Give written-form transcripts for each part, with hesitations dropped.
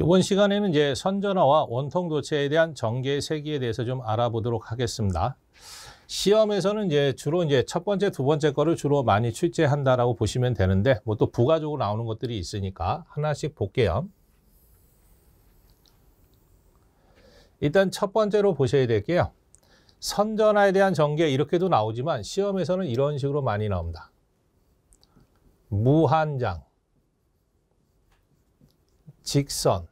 이번 시간에는 이제 선전화와 원통도체에 대한 전개 세기에 대해서 좀 알아보도록 하겠습니다. 시험에서는 이제 주로 첫 번째, 두 번째 거를 주로 많이 출제한다라고 보시면 되는데, 뭐 또 부가적으로 나오는 것들이 있으니까 하나씩 볼게요. 일단 첫 번째로 보셔야 될게요. 선전화에 대한 전개 이렇게도 나오지만 시험에서는 이런 식으로 많이 나옵니다. 무한장, 직선,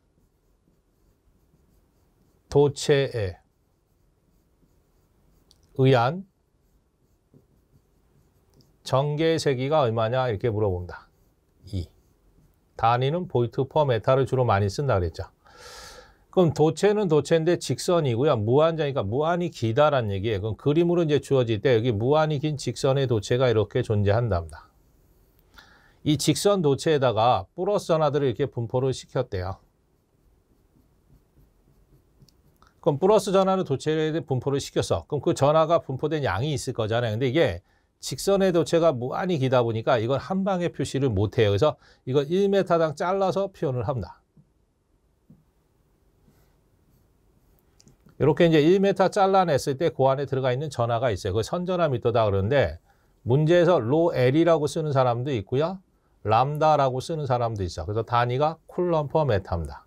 도체에 의한 전개의 세기가 얼마냐 이렇게 물어봅니다. 2. 단위는 볼트 퍼 메타를 주로 많이 쓴다 그랬죠. 그럼 도체는 도체인데 직선이고요. 무한장이니까 무한히 기다란 얘기예요. 그럼 그림으로 이제 주어질 때 여기 무한히 긴 직선의 도체가 이렇게 존재한답니다. 이 직선 도체에다가 플러스 전하들을 이렇게 분포를 시켰대요. 그럼 플러스 전하를 도체에 분포를 시켰어. 그럼 그 전하가 분포된 양이 있을 거잖아요. 근데 이게 직선의 도체가 무한히 기다 보니까 이걸 한 방에 표시를 못 해요. 그래서 이걸 1m당 잘라서 표현을 합니다. 이렇게 이제 1m 잘라냈을 때 그 안에 들어가 있는 전하가 있어요. 그걸 선전화 미터다 그러는데 문제에서 로 L이라고 쓰는 사람도 있고요. 람다라고 쓰는 사람도 있어. 그래서 단위가 쿨럼 퍼 메타입니다.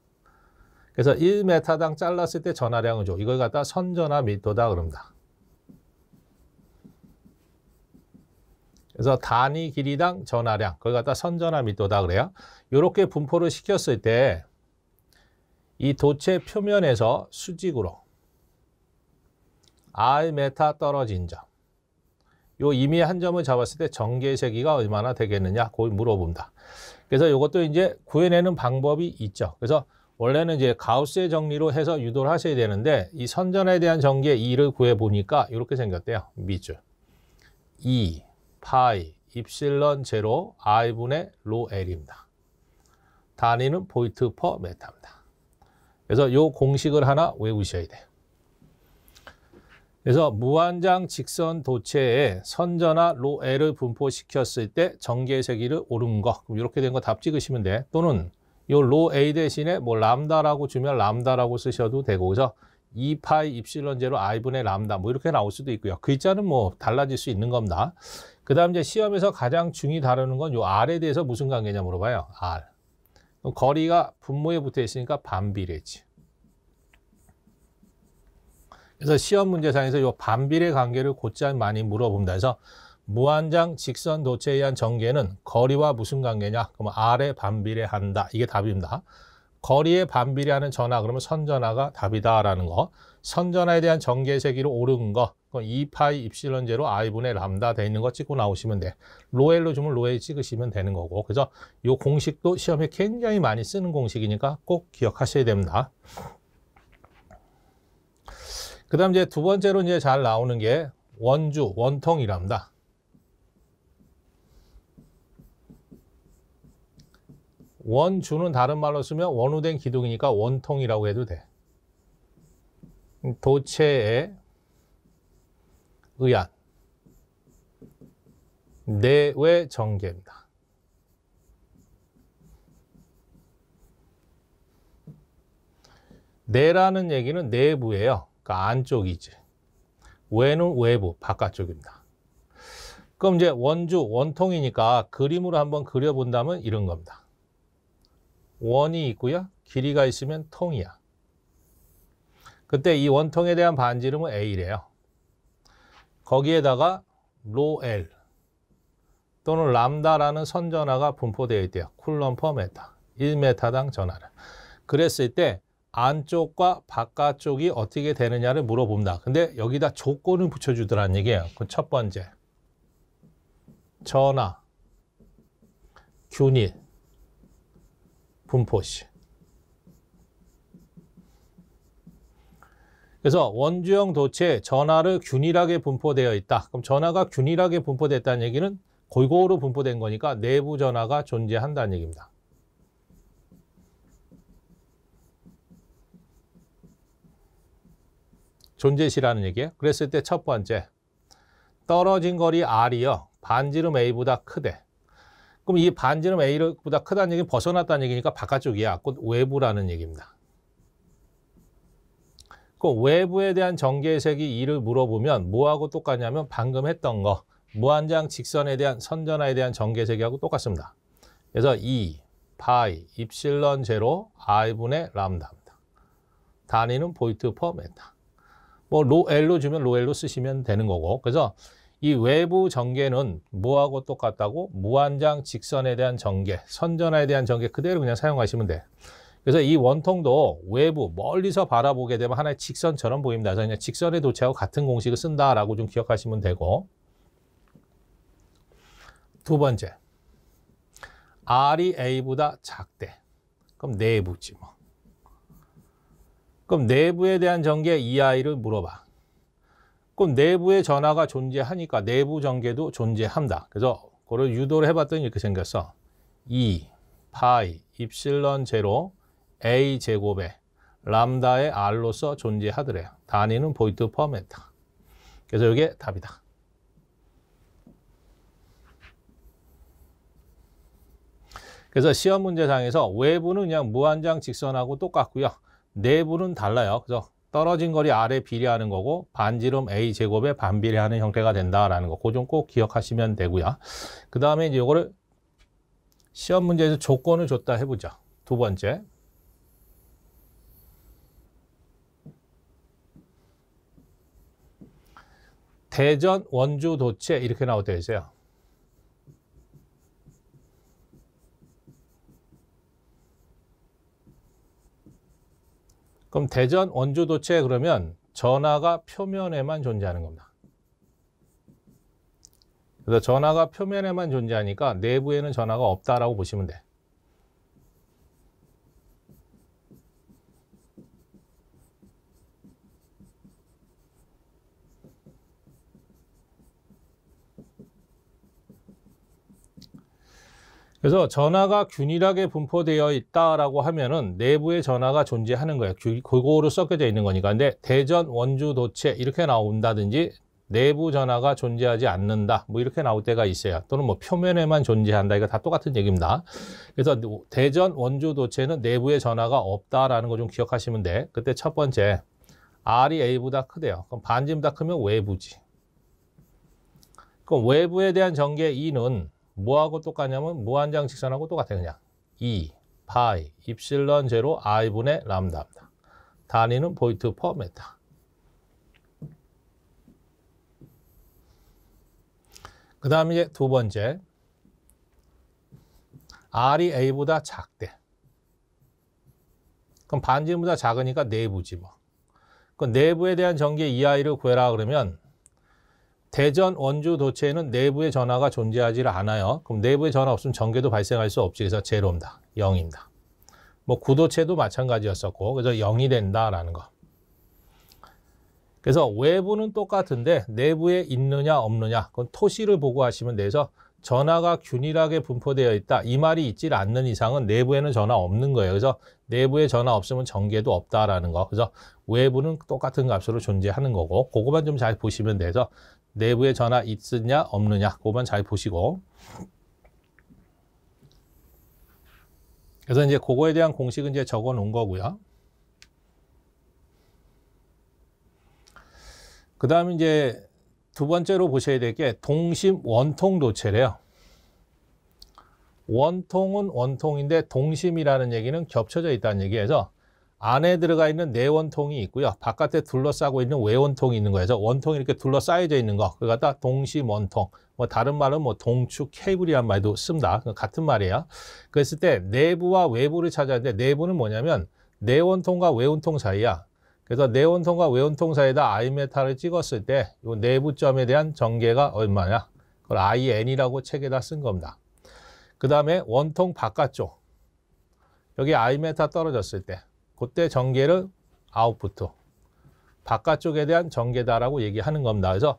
그래서 1m당 잘랐을 때 전하량을 줘. 이걸 갖다 선전화 미터다 그럽니다. 그래서 단위 길이당 전하량, 그걸 갖다 선전화 미터다 그래요. 이렇게 분포를 시켰을 때 이 도체 표면에서 수직으로 R메타 떨어진 점, 요 임의 한 점을 잡았을 때 전개 세기가 얼마나 되겠느냐, 그걸 물어봅니다. 그래서 이것도 이제 구해내는 방법이 있죠. 그래서 원래는 이제 가우스의 정리로 해서 유도를 하셔야 되는데 이 선전에 대한 전개 2를 구해보니까 이렇게 생겼대요. 밑줄 2 파이 입실런 제로 R분의 로 L입니다. 단위는 볼트 퍼 메타입니다. 그래서 이 공식을 하나 외우셔야 돼요. 그래서 무한장 직선 도체에 선전화 로 L을 분포시켰을 때 전개 세기를 옳은 거, 그럼 이렇게 된 거 답 찍으시면 돼. 또는 이 로 A 대신에 뭐 람다라고 주면 람다라고 쓰셔도 되고, 그래서 2파이 입실런 제로 R분의 람다 뭐 이렇게 나올 수도 있고요. 글자는 뭐 달라질 수 있는 겁니다. 그 다음 이제 시험에서 가장 중히 다루는 건 요 R에 대해서 무슨 관계냐 물어봐요. R. 거리가 분모에 붙어 있으니까 반비례지. 그래서 시험 문제상에서 이 반비례 관계를 곧잘 많이 물어봅니다. 그래서 무한장 직선 도체에 의한 전개는 거리와 무슨 관계냐? 그러면 R에 반비례한다. 이게 답입니다. 거리에 반비례하는 전하, 그러면 선전하가 답이다라는 거. 선전하에 대한 전개 세기로 옳은 거. 그럼 2파이 입실런 제로 R분의 람다 돼 있는 거 찍고 나오시면 돼. 로엘로 주면 로엘 찍으시면 되는 거고. 그래서 이 공식도 시험에 굉장히 많이 쓰는 공식이니까 꼭 기억하셔야 됩니다. 그 다음 이제 두 번째로 이제 잘 나오는 게 원주, 원통이랍니다. 원주는 다른 말로 쓰면 원우된 기둥이니까 원통이라고 해도 돼. 도체에 의한 내외 전개입니다. 내라는 얘기는 내부예요. 그러니까 안쪽이지. 외는 외부, 바깥쪽입니다. 그럼 이제 원주, 원통이니까 그림으로 한번 그려본다면 이런 겁니다. 원이 있고요. 길이가 있으면 통이야. 그때 이 원통에 대한 반지름은 A래요. 거기에다가 로 L 또는 람다라는 선전하가 분포되어 있대요. 쿨럼 퍼 메타. 1m당 전하를. 그랬을 때 안쪽과 바깥쪽이 어떻게 되느냐를 물어봅니다. 근데 여기다 조건을 붙여주더라는 얘기예요. 그 첫 번째, 전하, 균일, 분포시. 그래서 원주형 도체 전하를 균일하게 분포되어 있다. 그럼 전하가 균일하게 분포됐다는 얘기는 골고루 분포된 거니까 내부 전하가 존재한다는 얘기입니다. 존재시라는 얘기예요. 그랬을 때 첫 번째, 떨어진 거리 R이요. 반지름 A보다 크대. 그럼 이 반지름 A보다 크다는 얘기는 벗어났다는 얘기니까 바깥쪽이야. 곧 외부라는 얘기입니다. 그 외부에 대한 전개색이 E를 물어보면 뭐하고 똑같냐면 방금 했던 거 무한장 직선에 대한 선전하에 대한 전개색하고 똑같습니다. 그래서 E, 파이, 입실론 제로, I분의 람다입니다. 단위는 보이트 퍼 메타. 뭐 L로 주면 L로 쓰시면 되는 거고. 그래서 이 외부 전개는 뭐하고 똑같다고? 무한장 직선에 대한 전개, 선전하에 대한 전개 그대로 그냥 사용하시면 돼. 그래서 이 원통도 외부 멀리서 바라보게 되면 하나의 직선처럼 보입니다. 그래서 그냥 직선의 도체하고 같은 공식을 쓴다라고 좀 기억하시면 되고. 두 번째, R이 A보다 작대. 그럼 내부지 뭐. 그럼 내부에 대한 전개 EI를 물어봐. 그럼 내부에 전하가 존재하니까 내부 전개도 존재한다. 그래서 그걸 유도를 해봤더니 이렇게 생겼어. E, 파이, 입실론 제로, A 제곱에 람다의 R로서 존재하더래요. 단위는 보이트 퍼 메타. 그래서 이게 답이다. 그래서 시험 문제상에서 외부는 그냥 무한장 직선하고 똑같고요. 내부는 달라요. 그래서 떨어진 거리 R에 비례하는 거고 반지름 A 제곱에 반비례하는 형태가 된다라는 거. 그거 좀 꼭 기억하시면 되고요. 그 다음에 이제 이거를 시험 문제에서 조건을 줬다 해보죠. 두 번째. 대전, 원주, 도체 이렇게 나오되어 있어요. 그럼 대전, 원주, 도체 그러면 전하가 표면에만 존재하는 겁니다. 그래서 전하가 표면에만 존재하니까 내부에는 전하가 없다라고 보시면 돼. 그래서 전하가 균일하게 분포되어 있다라고 하면은 내부에 전하가 존재하는 거예요. 골고루 섞여져 있는 거니까. 근데 대전, 원주, 도체 이렇게 나온다든지 내부 전하가 존재하지 않는다. 뭐 이렇게 나올 때가 있어요. 또는 뭐 표면에만 존재한다. 이거 다 똑같은 얘기입니다. 그래서 대전, 원주, 도체는 내부에 전하가 없다라는 거 좀 기억하시면 돼. 그때 첫 번째 R이 A보다 크대요. 그럼 반지름보다 크면 외부지. 그럼 외부에 대한 전개 E는 뭐하고 똑같냐면 무한장 직선하고 똑같아요. 그냥 E, 파이, 입실론 제로, I분의 람다입니다. 단위는 보이트 퍼 메타. 그 다음에 이제 두 번째 R이 A보다 작대. 그럼 반지름보다 작으니까 내부지 뭐. 그럼 내부에 대한 전개 EI를 구해라 그러면 대전, 원주, 도체에는 내부의 전하가 존재하지 않아요. 그럼 내부의 전하 없으면 전개도 발생할 수 없지. 그래서 제로입니다. 0입니다. 뭐 구도체도 마찬가지였었고 그래서 0이 된다라는 거. 그래서 외부는 똑같은데 내부에 있느냐 없느냐 그건 토시를 보고 하시면 돼서 전하가 균일하게 분포되어 있다. 이 말이 있지 않는 이상은 내부에는 전하 없는 거예요. 그래서 내부에 전하 없으면 전개도 없다라는 거. 그래서 외부는 똑같은 값으로 존재하는 거고 그거만 좀 잘 보시면 돼서 내부에 전하 있느냐 없느냐 그거만 잘 보시고 그래서 이제 그거에 대한 공식은 이제 적어 놓은 거고요. 그 다음에 이제 두 번째로 보셔야 될 게 동심 원통 도체래요. 원통은 원통인데 동심이라는 얘기는 겹쳐져 있다는 얘기에서 안에 들어가 있는 내원통이 있고요. 바깥에 둘러싸고 있는 외원통이 있는 거예요. 그래서 원통이 이렇게 둘러싸여져 있는 거. 그걸 갖다 동심원통. 뭐 다른 말은 뭐 동축 케이블이란 말도 씁니다. 같은 말이에요. 그랬을 때 내부와 외부를 찾아야 되는데 내부는 뭐냐면 내원통과 외원통 사이야. 그래서 내원통과 외원통 사이에다 I메타를 찍었을 때 이 내부점에 대한 전개가 얼마냐? 그걸 IN이라고 책에다 쓴 겁니다. 그 다음에 원통 바깥쪽. 여기 I메타 떨어졌을 때 그때 전개를 아웃풋, 바깥쪽에 대한 전개다라고 얘기하는 겁니다. 그래서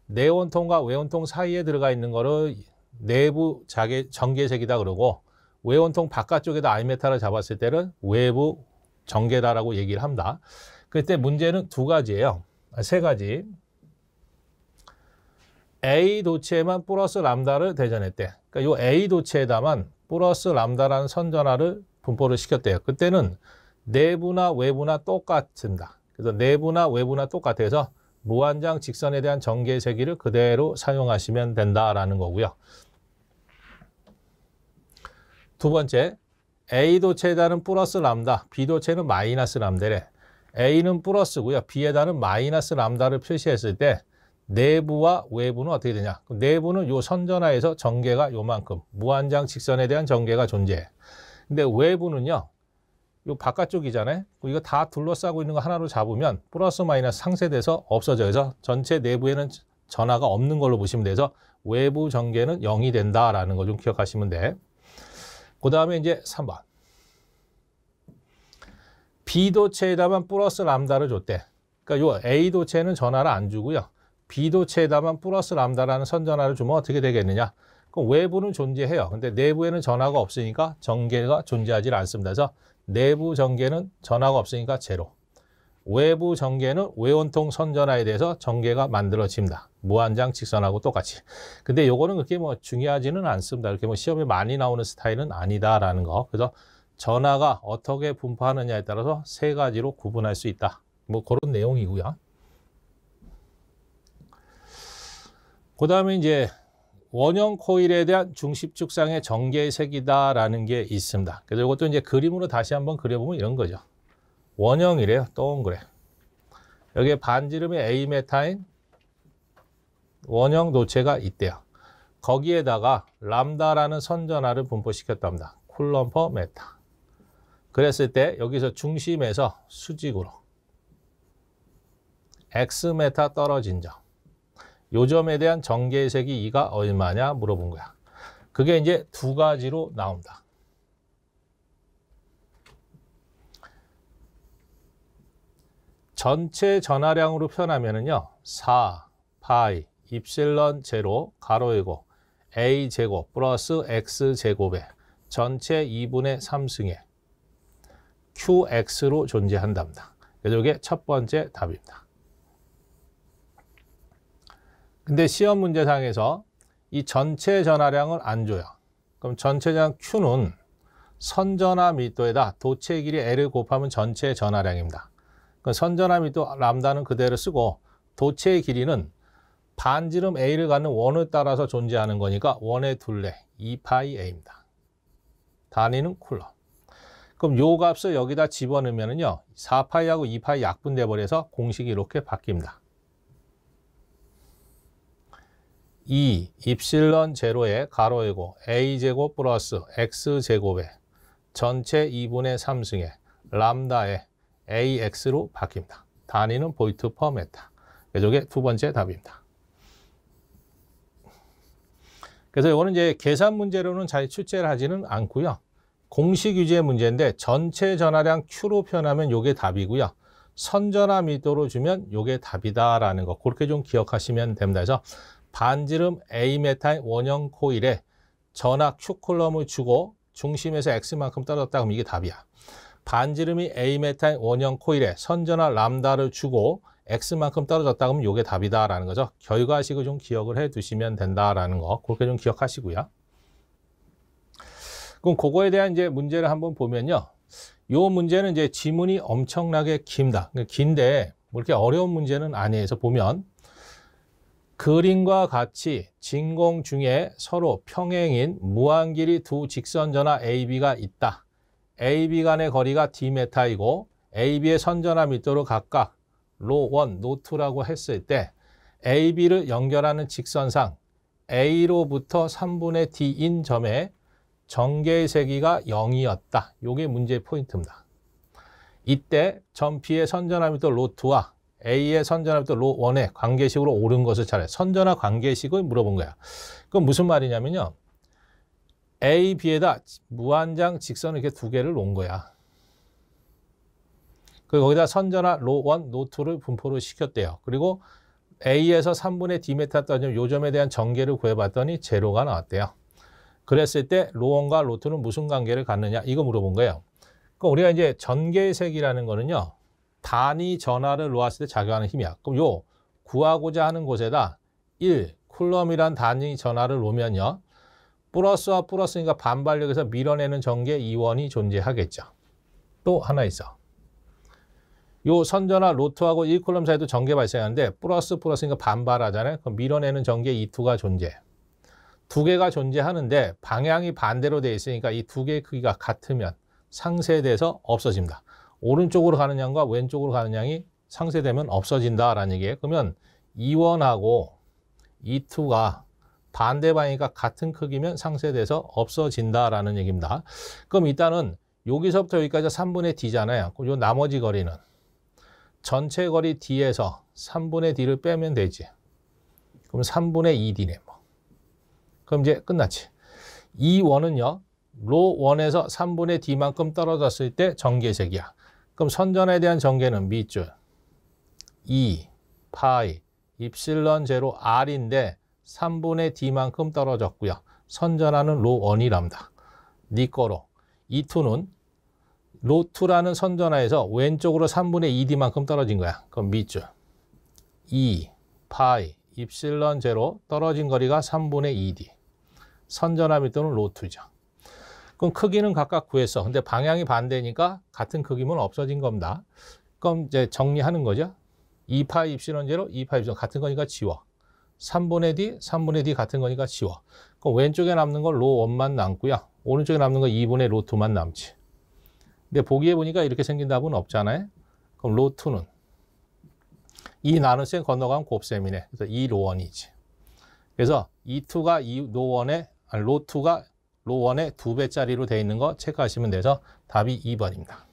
내원통과 외원통 사이에 들어가 있는 거를 내부 전개색이다 그러고 외원통 바깥쪽에다 I메타를 잡았을 때는 외부 전개다라고 얘기를 합니다. 그때 문제는 두 가지예요. 세 가지. A 도체에만 플러스 람다를 대전했대. 그러니까 요 A 도체에다만 플러스 람다라는 선전하를 분포를 시켰대요. 그때는 내부나 외부나 똑같습니다. 그래서 내부나 외부나 똑같아서 무한장 직선에 대한 전개 세기를 그대로 사용하시면 된다라는 거고요. 두 번째, A 도체에다는 플러스 람다, B 도체는 마이너스 람다래. A는 플러스고요. B에다는 마이너스 람다를 표시했을 때 내부와 외부는 어떻게 되냐? 내부는 요 선전하에서 전개가 요만큼, 무한장 직선에 대한 전개가 존재해. 근데 외부는요, 요 바깥쪽이잖아요. 이거 다 둘러싸고 있는 거 하나로 잡으면 플러스 마이너스 상쇄돼서 없어져요. 그래서 전체 내부에는 전하가 없는 걸로 보시면 돼서 외부 전개는 0이 된다라는 거 좀 기억하시면 돼. 그 다음에 이제 3번. B 도체에다만 플러스 람다를 줬대. 그러니까 요 A 도체는 전하를 안 주고요. B 도체에다만 플러스 람다라는 선전하를 주면 어떻게 되겠느냐? 그럼 외부는 존재해요. 근데 내부에는 전하가 없으니까 전개가 존재하지 않습니다. 그래서 내부 전개는 전하가 없으니까 제로. 외부 전개는 외원통 선전하에 대해서 전개가 만들어집니다. 무한장 직선하고 똑같이. 근데 요거는 그렇게 뭐 중요하지는 않습니다. 이렇게 뭐 시험에 많이 나오는 스타일은 아니다라는 거. 그래서 전하가 어떻게 분포하느냐에 따라서 세 가지로 구분할 수 있다. 뭐 그런 내용이고요. 그 다음에 이제 원형 코일에 대한 중심축상의 전개색이다라는 게 있습니다. 그래서 이것도 이제 그림으로 다시 한번 그려보면 이런 거죠. 원형이래요. 동그래. 여기에 반지름의 A메타인 원형 도체가 있대요. 거기에다가 람다라는 선전하를 분포시켰답니다. 쿨럼 퍼 메타. 그랬을 때 여기서 중심에서 수직으로 X메타 떨어진 점. 요 점에 대한 전개색이 2가 얼마냐 물어본 거야. 그게 이제 두 가지로 나온다. 전체 전하량으로 표현하면은요. 4 파이 입실런 제로 가로 열고 A 제곱 플러스 X 제곱에 전체 2분의 3승에 QX로 존재한답니다. 그래서 이게 첫 번째 답입니다. 근데 시험 문제상에서 이 전체 전하량을 안 줘요. 그럼 전체 전하량 Q는 선전하 밀도에다 도체 길이 L을 곱하면 전체 전하량입니다. 그럼 선전하 밀도 람다는 그대로 쓰고 도체의 길이는 반지름 A를 갖는 원을 따라서 존재하는 거니까 원의 둘레 2파이 A입니다. 단위는 쿨럼. 그럼 요 값을 여기다 집어넣으면요. 4파이하고 2파이 약분돼 버려서 공식이 이렇게 바뀝니다. 2 입실런 제로에 가로 열고 A제곱 플러스 X제곱에 전체 2분의 3승에 람다에 AX로 바뀝니다. 단위는 볼트 퍼 메타. 이게 두 번째 답입니다. 그래서 이거는 이제 계산 문제로는 잘 출제를 하지는 않고요. 공식 유지의 문제인데 전체 전하량 Q로 표현하면 이게 답이고요. 선전하 밀도로 주면 이게 답이다라는 거 그렇게 좀 기억하시면 됩니다. 그래서 반지름 A메타인 원형 코일에 전하 Q쿨럼을 주고 중심에서 X만큼 떨어졌다 그러면 이게 답이야. 반지름이 A메타인 원형 코일에 선전하 람다를 주고 X만큼 떨어졌다 그러면 이게 답이다라는 거죠. 결과식을 좀 기억을 해 두시면 된다라는 거 그렇게 좀 기억하시고요. 그럼 그거에 대한 이제 문제를 한번 보면요. 요 문제는 이제 지문이 엄청나게 깁니다. 긴데 뭐 이렇게 어려운 문제는 아니에요. 그래서 보면 그림과 같이 진공 중에 서로 평행인 무한길이 두 직선 전하 AB가 있다. AB 간의 거리가 D메타이고 AB의 선전하 밀도로 각각 로1, 로2라고 했을 때 AB를 연결하는 직선상 A로부터 3분의 D인 점에 전개의 세기가 0이었다. 이게 문제의 포인트입니다. 이때 점 B의 선전하 밀도 로2와 A의 선전하 밀도 로1의 관계식으로 옳은 것을 찾아요. 선전하 관계식을 물어본 거야. 그건 무슨 말이냐면요. A, B에다 무한장 직선을 이렇게 두 개를 놓은 거야. 그리고 거기다 선전하 로1, 로2를 분포를 시켰대요. 그리고 A에서 3분의 D메타 떠진 요점에 대한 전개를 구해봤더니 제로가 나왔대요. 그랬을 때 로1과 로2는 무슨 관계를 갖느냐 이거 물어본 거예요. 그럼 우리가 이제 전개색이라는 거는요. 단위 전하를 놓았을 때 작용하는 힘이야. 그럼 요 구하고자 하는 곳에다 1, 쿨럼이란 단위 전하를 놓으면요. 플러스와 플러스니까 반발력에서 밀어내는 전개 이원이 존재하겠죠. 또 하나 있어. 요 선전하 로트하고 1쿨럼 사이도 전개 발생하는데 플러스니까 반발하잖아요. 그럼 밀어내는 전개 E2가 존재. 두 개가 존재하는데 방향이 반대로 돼 있으니까 이 두 개의 크기가 같으면 상쇄돼서 없어집니다. 오른쪽으로 가는 양과 왼쪽으로 가는 양이 상쇄되면 없어진다라는 얘기예요. 그러면 E1하고 E2가 반대 방향이니까 같은 크기면 상쇄돼서 없어진다라는 얘기입니다. 그럼 일단은 여기서부터 여기까지 3분의 D잖아요. 그럼 요 나머지 거리는 전체 거리 D에서 3분의 D를 빼면 되지. 그럼 3분의 2D네. 뭐. 그럼 이제 끝났지. E1은요. 로1에서 3분의 D만큼 떨어졌을 때 전개색이야. 그럼 선전에 대한 전개는 밑줄 2, 파이, 입실론 제로 R인데 3분의 D만큼 떨어졌고요. 선전하는 로1이랍니다. 니 거로. E2는 로2라는 선전하에서 왼쪽으로 3분의 2D만큼 떨어진 거야. 그럼 밑줄 2, 파이, 입실론 제로 떨어진 거리가 3분의 2D. 선전하 밑도는 로2죠. 그럼 크기는 각각 구했어. 근데 방향이 반대니까 같은 크기면 없어진 겁니다. 그럼 이제 정리하는 거죠. 2파이 입실론 제로, 2파이 입실론 같은 거니까 지워. 3분의 D, 3분의 D 같은 거니까 지워. 그럼 왼쪽에 남는 건 로1만 남고요. 오른쪽에 남는 건 2분의 로2만 남지. 근데 보기에 보니까 이렇게 생긴 답은 없잖아요. 그럼 로2는 이 나눗셈 건너가면 곱셈이네. 그래서 2로1이지. 그래서 E2가 로2가 로1의 2배짜리로 되어 있는 거 체크하시면 돼서 답이 2번입니다.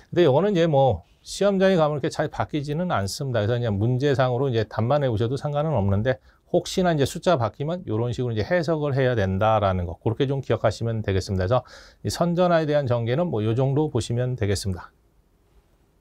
근데 이거는 이제 뭐 시험장에 가면 이렇게 잘 바뀌지는 않습니다. 그래서 그냥 문제상으로 이제 답만 외우셔도 상관은 없는데 혹시나 이제 숫자 바뀌면 이런 식으로 이제 해석을 해야 된다라는 거 그렇게 좀 기억하시면 되겠습니다. 그래서 이 선전하에 대한 전개는 뭐 이 정도 보시면 되겠습니다.